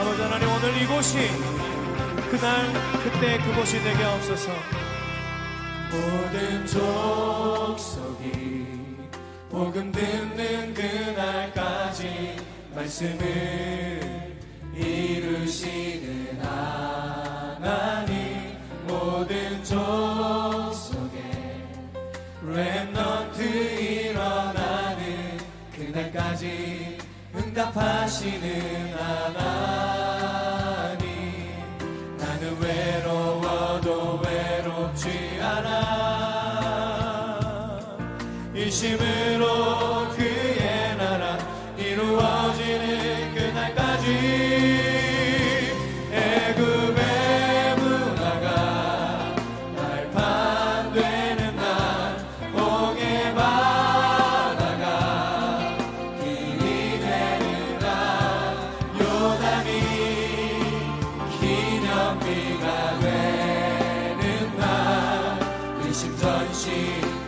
아버지 하나님, 오늘 이곳이 그날 그때 그곳이 되게 없어서 모든 족속이 복음 듣는 그날까지 말씀을 이루시는 하나님, 모든 족속에 렘넌트 일어나는 그날까지 응답하시는 하나님, 나는 외로워도 외롭지 않아. 일심으로 그의 나라 이루어지는 그날까지 애굽의 문화가 발판되는 날, 홍해 바다가 길이 되는 날, 요단이 기념비가 되는 날, 의심전심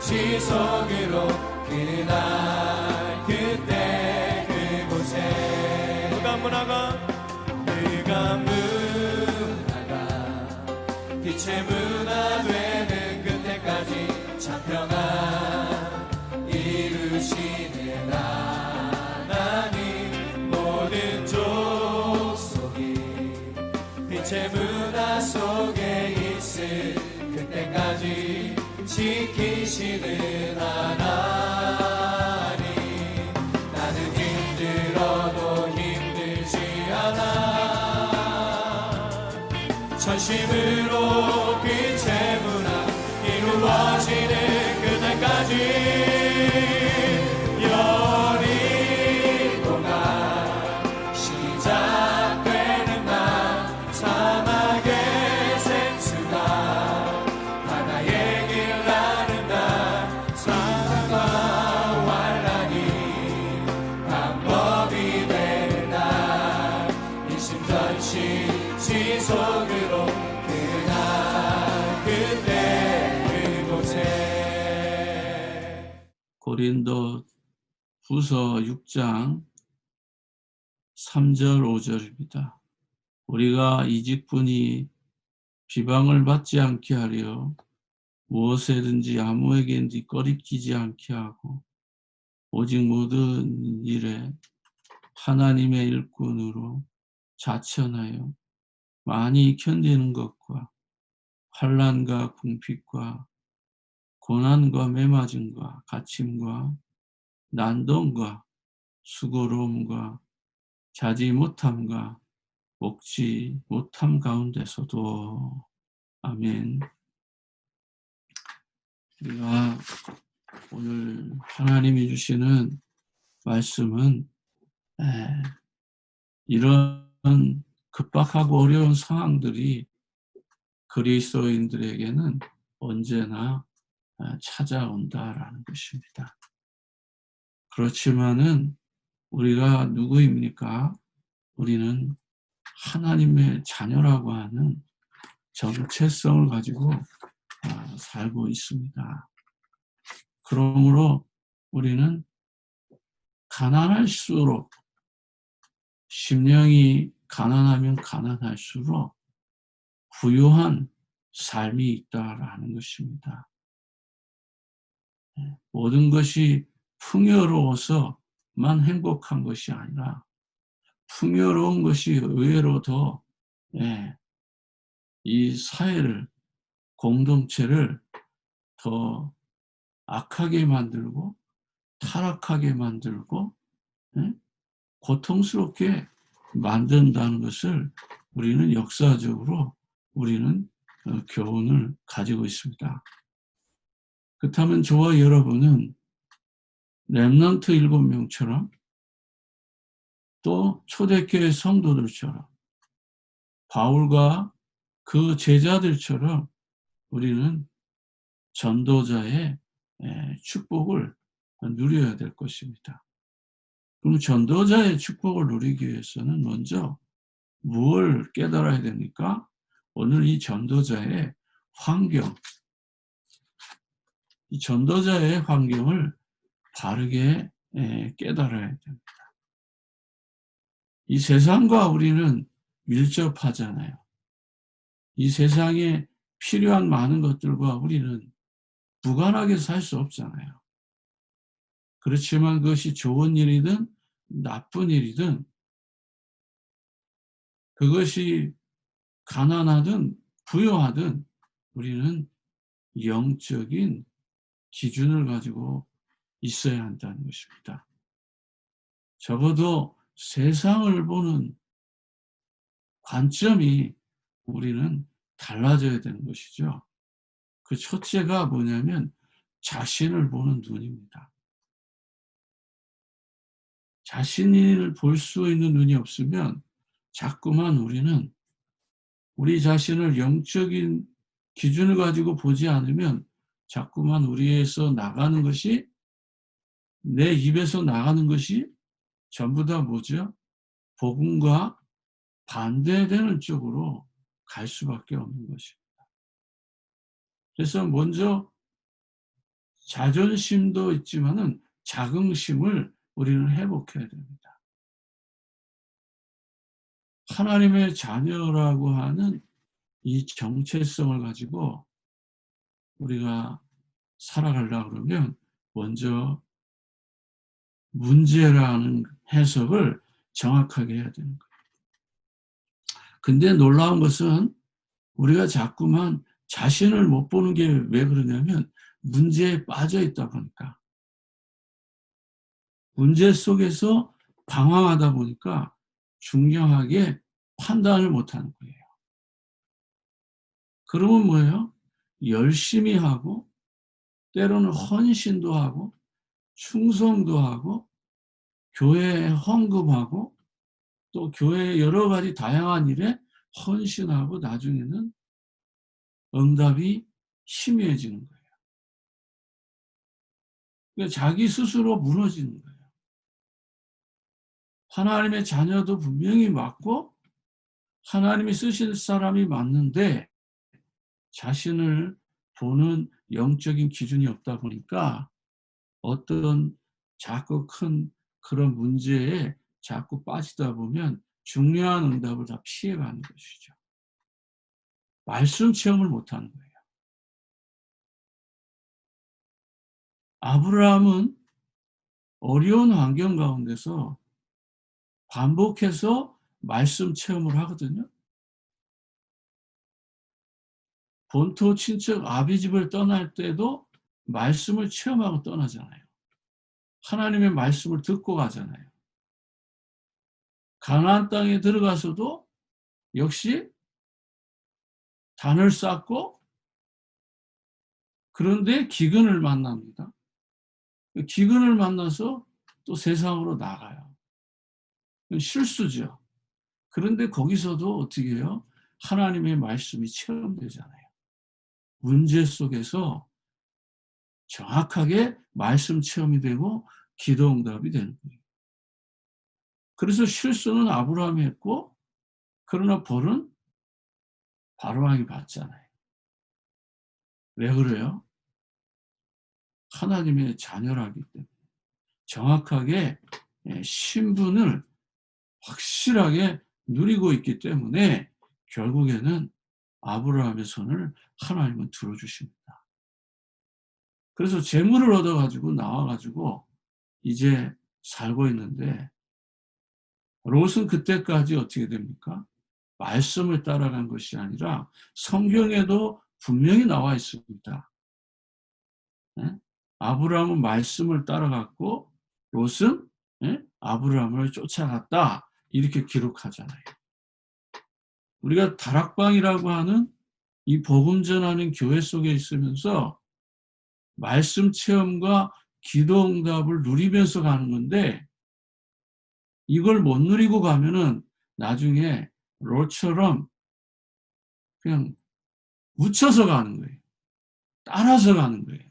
지속으로 그날 그때 그곳에 그가 문화가 빛의 문화 되는 그때까지 참 평안 이루시는 하나님, 모든 족속이 빛의 문화 속에 있을 그때까지 지키시는 하나님, 나는 힘들어도 힘들지 않아. 전심으로 빛의 문화 이루어지는 그날까지 여리고가 시작되는 날, 사막의 생수가 바다의 길 가는 날, 사랑과 환란이 방법이 되는 날, 일심전심 지속으로 그날 그때 그곳에. 고린도 후서 6장 3절 5절입니다. 우리가 이직분이 비방을 받지 않게 하려 무엇에든지 아무에게든지 꺼리끼지 않게 하고, 오직 모든 일에 하나님의 일꾼으로 자천하여 많이 견디는 것과 환난과 궁핍과 고난과 매맞음과 갇힘과 난동과 수고로움과 자지 못함과 먹지 못함 가운데서도. 아멘. 우리가 오늘 하나님이 주시는 말씀은 이런 급박하고 어려운 상황들이 그리스도인들에게는 언제나 찾아온다라는 것입니다. 그렇지만은 우리가 누구입니까? 우리는 하나님의 자녀라고 하는 정체성을 가지고 살고 있습니다. 그러므로 우리는 가난할수록, 심령이 가난하면 가난할수록 부유한 삶이 있다라는 것입니다. 모든 것이 풍요로워서만 행복한 것이 아니라 풍요로운 것이 의외로 더 이 사회를, 공동체를 더 악하게 만들고 타락하게 만들고 고통스럽게 만든다는 것을 우리는 역사적으로 우리는 교훈을 가지고 있습니다. 그렇다면 저와 여러분은 렘넌트 7명처럼 또 초대교회 성도들처럼 바울과 그 제자들처럼 우리는 전도자의 축복을 누려야 될 것입니다. 그럼 전도자의 축복을 누리기 위해서는 먼저 무엇을 깨달아야 됩니까? 오늘 이 전도자의 환경, 이 전도자의 환경을 바르게 깨달아야 됩니다. 이 세상과 우리는 밀접하잖아요. 이 세상에 필요한 많은 것들과 우리는 무관하게 살 수 없잖아요. 그렇지만 그것이 좋은 일이든 나쁜 일이든, 그것이 가난하든 부유하든 우리는 영적인 기준을 가지고 있어야 한다는 것입니다. 적어도 세상을 보는 관점이 우리는 달라져야 되는 것이죠. 그 첫째가 뭐냐면 자신을 보는 눈입니다. 자신을 볼 수 있는 눈이 없으면 자꾸만 우리는 우리 자신을 영적인 기준을 가지고 보지 않으면 자꾸만 우리에서 나가는 것이, 내 입에서 나가는 것이 전부 다 뭐죠? 복음과 반대되는 쪽으로 갈 수밖에 없는 것입니다. 그래서 먼저 자존심도 있지만은 자긍심을 우리는 회복해야 됩니다. 하나님의 자녀라고 하는 이 정체성을 가지고 우리가 살아가려고 그러면 먼저 문제라는 해석을 정확하게 해야 되는 거예요. 근데 놀라운 것은 우리가 자꾸만 자신을 못 보는 게 왜 그러냐면 문제에 빠져 있다 보니까, 문제 속에서 방황하다 보니까 중요하게 판단을 못하는 거예요. 그러면 뭐예요? 열심히 하고 때로는 헌신도 하고 충성도 하고 교회에 헌금하고 또 교회의 여러 가지 다양한 일에 헌신하고 나중에는 응답이 희미해지는 거예요. 그러니까 자기 스스로 무너지는 거예요. 하나님의 자녀도 분명히 맞고 하나님이 쓰실 사람이 맞는데 자신을 보는 영적인 기준이 없다 보니까 어떤 자꾸 큰 그런 문제에 자꾸 빠지다 보면 중요한 응답을 다 피해가는 것이죠. 말씀 체험을 못하는 거예요. 아브라함은 어려운 환경 가운데서 반복해서 말씀 체험을 하거든요. 본토 친척 아비집을 떠날 때도 말씀을 체험하고 떠나잖아요. 하나님의 말씀을 듣고 가잖아요. 가나안 땅에 들어가서도 역시 단을 쌓고, 그런데 기근을 만납니다. 기근을 만나서 또 세상으로 나가요. 실수죠. 그런데 거기서도 어떻게 해요? 하나님의 말씀이 체험되잖아요. 문제 속에서 정확하게 말씀 체험이 되고 기도 응답이 되는 거예요. 그래서 실수는 아브라함이 했고, 그러나 벌은 바로왕이 받잖아요. 왜 그래요? 하나님의 자녀라기 때문에 정확하게 신분을 확실하게 누리고 있기 때문에 결국에는 아브라함의 손을 하나님은 들어주십니다. 그래서 재물을 얻어가지고 나와가지고 이제 살고 있는데, 롯은 그때까지 어떻게 됩니까? 말씀을 따라간 것이 아니라 성경에도 분명히 나와 있습니다. 아브라함은 말씀을 따라갔고 롯은 아브라함을 쫓아갔다, 이렇게 기록하잖아요. 우리가 다락방이라고 하는 이 복음 전하는 교회 속에 있으면서 말씀 체험과 기도 응답을 누리면서 가는 건데, 이걸 못 누리고 가면은 나중에 롯처럼 그냥 묻혀서 가는 거예요. 따라서 가는 거예요.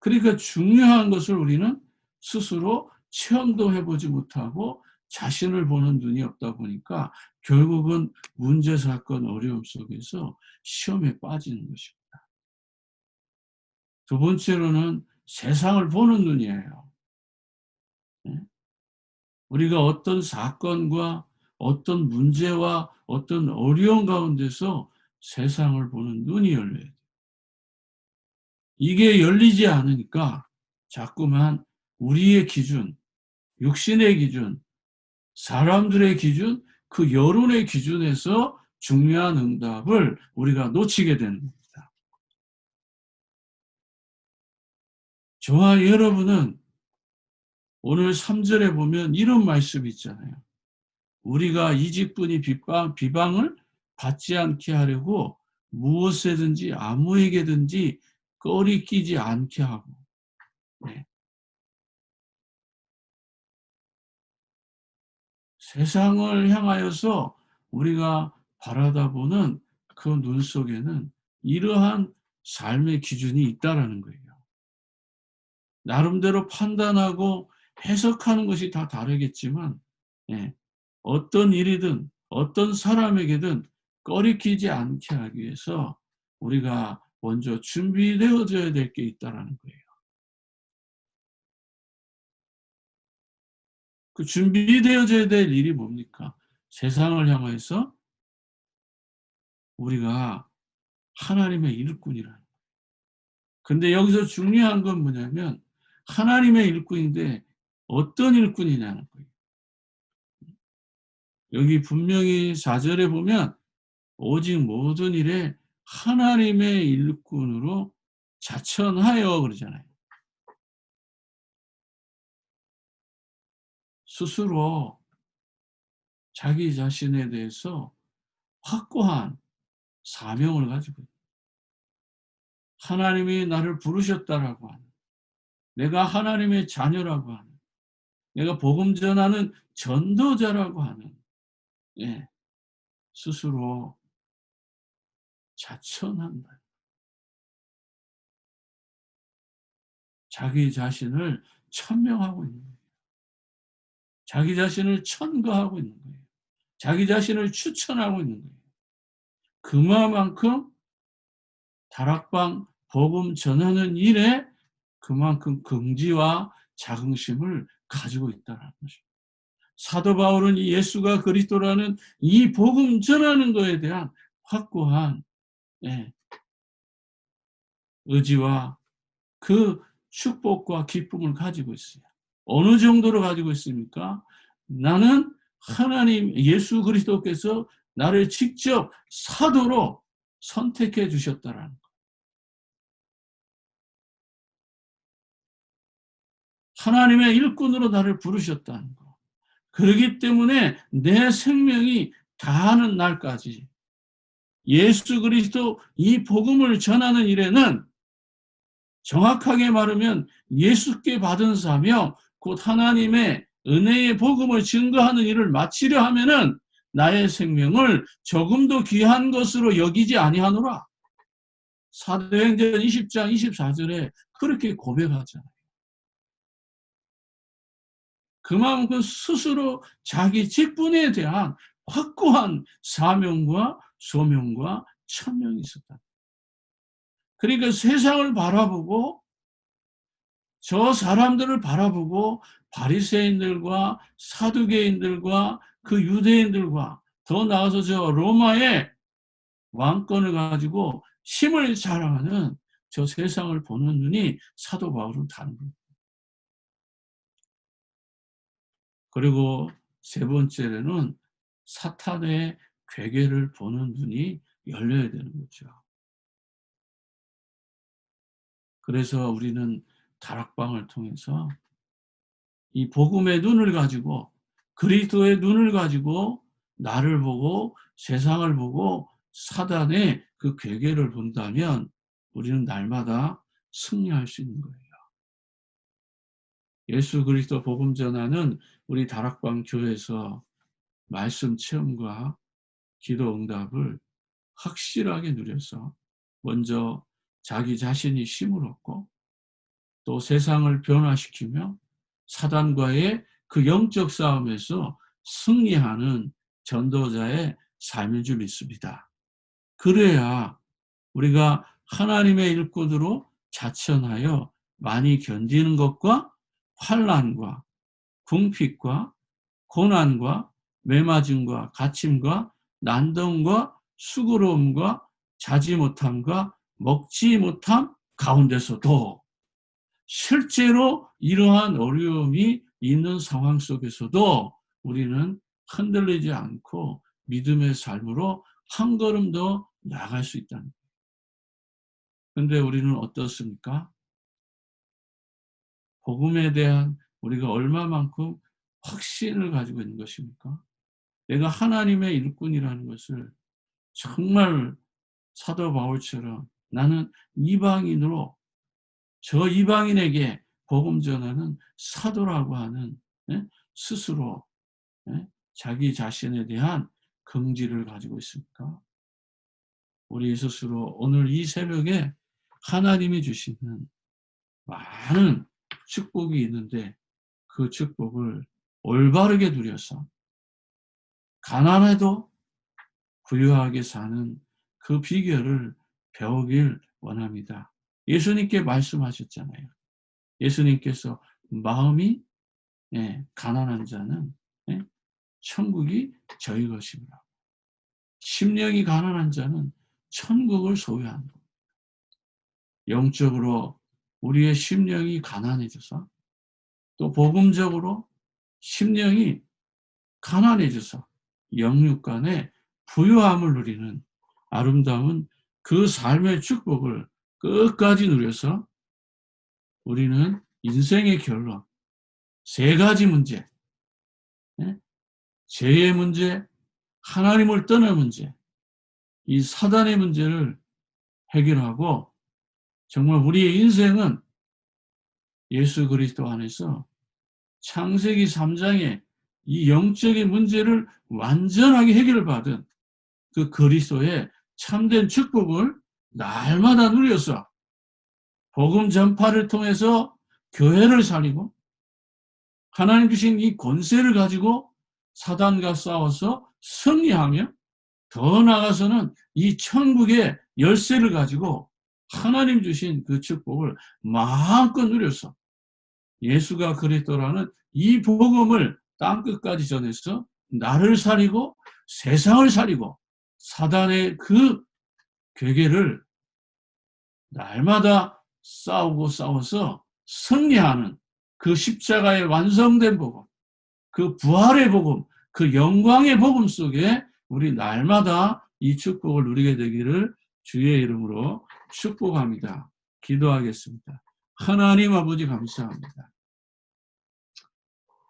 그러니까 중요한 것을 우리는 스스로 체험도 해보지 못하고 자신을 보는 눈이 없다 보니까 결국은 문제, 사건, 어려움 속에서 시험에 빠지는 것입니다. 두 번째로는 세상을 보는 눈이에요. 네? 우리가 어떤 사건과 어떤 문제와 어떤 어려움 가운데서 세상을 보는 눈이 열려야 돼요. 이게 열리지 않으니까 자꾸만 우리의 기준, 육신의 기준, 사람들의 기준, 그 여론의 기준에서 중요한 응답을 우리가 놓치게 되는 겁니다. 저와 여러분은 오늘 3절에 보면 이런 말씀이 있잖아요. 우리가 이직분이 비방을 받지 않게 하려고 무엇에든지 아무에게든지 꺼리 끼지 않게 하고. 네. 세상을 향하여서 우리가 바라다보는 그 눈 속에는 이러한 삶의 기준이 있다라는 거예요. 나름대로 판단하고 해석하는 것이 다 다르겠지만, 예, 어떤 일이든 어떤 사람에게든 꺼리끼지 않게 하기 위해서 우리가 먼저 준비되어져야 될 게 있다라는 거예요. 그 준비되어져야 될 일이 뭡니까? 세상을 향해서 우리가 하나님의 일꾼이라는 거예요. 근데 여기서 중요한 건 뭐냐면 하나님의 일꾼인데 어떤 일꾼이냐는 거예요. 여기 분명히 4절에 보면 오직 모든 일에 하나님의 일꾼으로 자천하여 그러잖아요. 스스로 자기 자신에 대해서 확고한 사명을 가지고 있다. 하나님이 나를 부르셨다라고 하는, 내가 하나님의 자녀라고 하는, 내가 복음 전하는 전도자라고 하는, 예, 스스로 자천한다. 자기 자신을 천명하고 있는 거예요. 자기 자신을 천거하고 있는 거예요. 자기 자신을 추천하고 있는 거예요. 그만큼 다락방 복음 전하는 일에 그만큼 긍지와 자긍심을 가지고 있다는 것입니다. 사도 바울은 이 예수가 그리스도라는 이 복음 전하는 것에 대한 확고한, 예, 의지와 그 축복과 기쁨을 가지고 있어요. 어느 정도로 가지고 있습니까? 나는 하나님 예수 그리스도께서 나를 직접 사도로 선택해 주셨다라는 것. 하나님의 일꾼으로 나를 부르셨다는 것. 그렇기 때문에 내 생명이 다하는 날까지 예수 그리스도 이 복음을 전하는 일에는 정확하게 말하면 예수께 받은 사명, 곧 하나님의 은혜의 복음을 증거하는 일을 마치려 하면은 나의 생명을 조금도 귀한 것으로 여기지 아니하노라. 사도행전 20장 24절에 그렇게 고백하잖아요. 그만큼 스스로 자기 직분에 대한 확고한 사명과 소명과 천명이 있었다. 그러니까 세상을 바라보고 저 사람들을 바라보고 바리새인들과 사두개인들과 그 유대인들과 더 나아가서 저 로마의 왕권을 가지고 힘을 자랑하는 저 세상을 보는 눈이 사도 바울은 다른 겁니다. 그리고 세 번째로는 사탄의 괴계를 보는 눈이 열려야 되는 거죠. 그래서 우리는 다락방을 통해서 이 복음의 눈을 가지고 그리스도의 눈을 가지고 나를 보고 세상을 보고 사단의 그 괴계를 본다면 우리는 날마다 승리할 수 있는 거예요. 예수 그리스도 복음 전하는 우리 다락방 교회에서 말씀 체험과 기도 응답을 확실하게 누려서 먼저 자기 자신이 힘을 얻고 또 세상을 변화시키며 사단과의 그 영적 싸움에서 승리하는 전도자의 삶인 줄 믿습니다. 그래야 우리가 하나님의 일꾼으로 자천하여 많이 견디는 것과 환난과 궁핍과 고난과 매맞음과 갇힘과 난동과 수고로움과 자지 못함과 먹지 못함 가운데서도 실제로 이러한 어려움이 있는 상황 속에서도 우리는 흔들리지 않고 믿음의 삶으로 한 걸음 더 나아갈 수 있다는 거예요. 그런데 우리는 어떻습니까? 복음에 대한 우리가 얼마만큼 확신을 가지고 있는 것입니까? 내가 하나님의 일꾼이라는 것을 정말 사도 바울처럼 나는 이방인으로 저 이방인에게 복음 전하는 사도라고 하는 스스로 자기 자신에 대한 긍지를 가지고 있습니까? 우리 스스로 오늘 이 새벽에 하나님이 주시는 많은 축복이 있는데 그 축복을 올바르게 누려서 가난해도 부유하게 사는 그 비결을 배우길 원합니다. 예수님께 말씀하셨잖아요. 예수님께서 마음이 가난한 자는 천국이 저희 것입니다. 심령이 가난한 자는 천국을 소유한다. 영적으로 우리의 심령이 가난해져서 또 복음적으로 심령이 가난해져서 영육 간의 부유함을 누리는 아름다운 그 삶의 축복을 끝까지 누려서 우리는 인생의 결론, 세 가지 문제, 죄의 문제, 하나님을 떠난 문제, 이 사단의 문제를 해결하고 정말 우리의 인생은 예수 그리스도 안에서 창세기 3장의 이 영적인 문제를 완전하게 해결받은 그 그리스도의 참된 축복을 날마다 누려서 복음 전파를 통해서 교회를 살리고 하나님 주신 이 권세를 가지고 사단과 싸워서 승리하며 더 나아가서는 이 천국의 열쇠를 가지고 하나님 주신 그 축복을 마음껏 누려서 예수가 그리스도라는 이 복음을 땅끝까지 전해서 나를 살리고 세상을 살리고 사단의 그 괴계를 날마다 싸워서 승리하는 그 십자가의 완성된 복음, 그 부활의 복음, 그 영광의 복음 속에 우리 날마다 이 축복을 누리게 되기를 주의 이름으로 축복합니다. 기도하겠습니다. 하나님 아버지 감사합니다.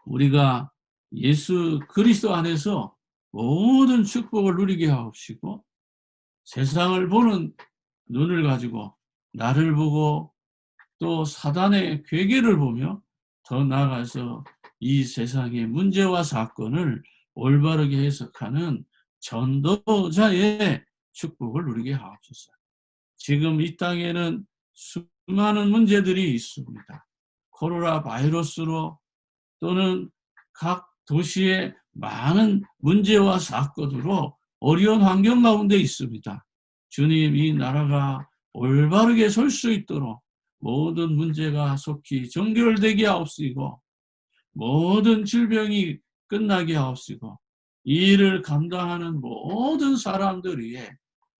우리가 예수 그리스도 안에서 모든 축복을 누리게 하옵시고 세상을 보는 눈을 가지고 나를 보고 또 사단의 괴계를 보며 더 나아가서 이 세상의 문제와 사건을 올바르게 해석하는 전도자의 축복을 누리게 하옵소서. 지금 이 땅에는 수많은 문제들이 있습니다. 코로나 바이러스로 또는 각 도시의 많은 문제와 사건으로 어려운 환경 가운데 있습니다. 주님, 이 나라가 올바르게 설 수 있도록 모든 문제가 속히 정결되게 하옵시고 모든 질병이 끝나게 하옵시고 이 일을 감당하는 모든 사람들 위에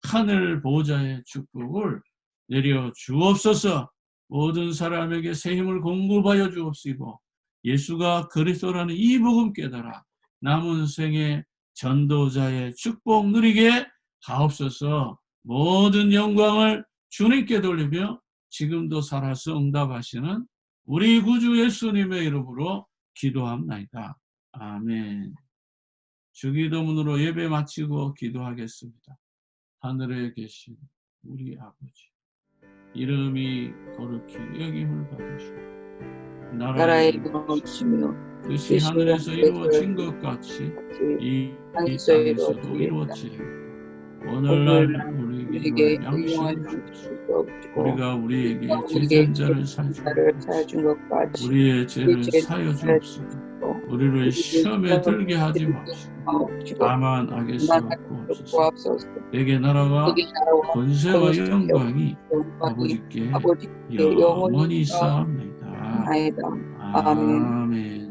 하늘 보좌의 축복을 내려 주옵소서. 모든 사람에게 새 힘을 공급하여 주옵시고 예수가 그리스도라는 이 복음 깨달아 남은 생의 전도자의 축복 누리게 하옵소서. 모든 영광을 주님께 돌리며 지금도 살아서 응답하시는 우리 구주 예수님의 이름으로 기도합나이다. 아멘. 주기도문으로 예배 마치고 기도하겠습니다. 하늘에 계신 우리 아버지, 이름이 거룩히 여김을 받으시고 나라의 이루어지며 뜻이 하늘에서 이루어진 것 같이 이 땅에서도 이루어지리라. 오늘날 우리에게 우리에게 우리에게 양식을 유용한 주옵소서. 주옵시고 우리가 우리에게 우리에게 제전자를 사준 나를 것 사준 것 같이 우리의 죄를 죄를 사여 사여 주옵소서. 주옵시고 우리를 우리를 시험에 들게 하지 들게 마옵시고 하옵시고 다만 악에서 구하옵소서. 구하옵소서. 내게 나라와 내게 나라와 권세와 권세와 영광이 영광이 아버지께 아버지께 영원히 영원히 있사옵나이다. 있사옵나이다. 아멘. 아멘.